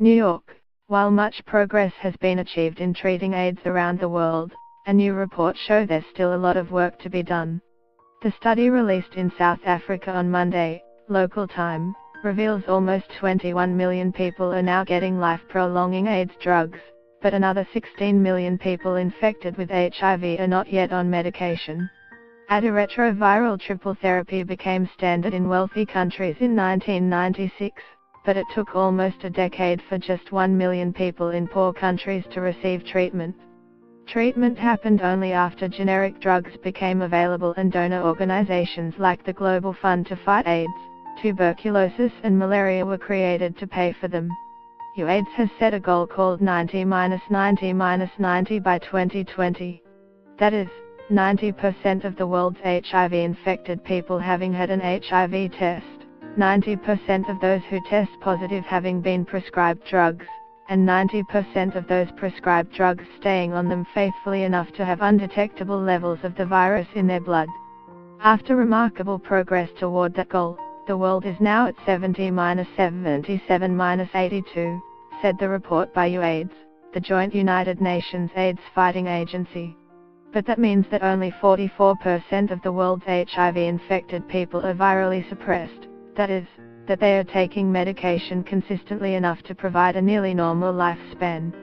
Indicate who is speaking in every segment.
Speaker 1: New York. While much progress has been achieved in treating AIDS around the world, a new report shows there's still a lot of work to be done. The study released in South Africa on Monday, local time, reveals almost 21 million people are now getting life-prolonging AIDS drugs, but another 16 million people infected with HIV are not yet on medication. Antiretroviral triple therapy became standard in wealthy countries in 1996, but it took almost a decade for just 1 million people in poor countries to receive treatment. Treatment happened only after generic drugs became available and donor organizations like the Global Fund to Fight AIDS, Tuberculosis and Malaria were created to pay for them. UAIDS has set a goal called 90-90-90 by 2020. That is, 90% of the world's HIV-infected people having had an HIV test, 90% of those who test positive having been prescribed drugs, and 90% of those prescribed drugs staying on them faithfully enough to have undetectable levels of the virus in their blood. After remarkable progress toward that goal, the world is now at 70-77-82, said the report by UAIDS, the joint United Nations AIDS fighting agency. But that means that only 44% of the world's HIV-infected people are virally suppressed, that is, that they are taking medication consistently enough to provide a nearly normal lifespan.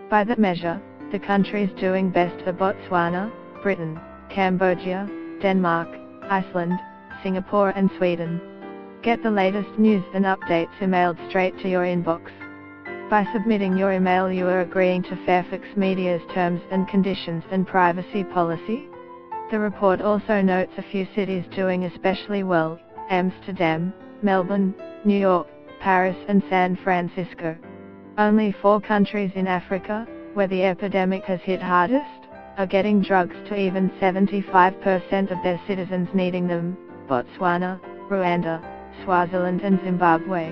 Speaker 1: By that measure, the countries doing best are Botswana, Britain, Cambodia, Denmark, Iceland, Singapore and Sweden. Get the latest news and updates emailed straight to your inbox. By submitting your email you are agreeing to Fairfax Media's terms and conditions and privacy policy. The report also notes a few cities doing especially well: Amsterdam, Melbourne, New York, Paris and San Francisco. Only 4 countries in Africa, where the epidemic has hit hardest, are getting drugs to even 75% of their citizens needing them: Botswana, Rwanda, Swaziland and Zimbabwe.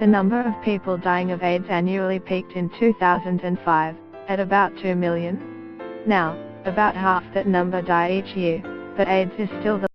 Speaker 1: The number of people dying of AIDS annually peaked in 2005, at about 2 million. Now, about half that number die each year, but AIDS is still the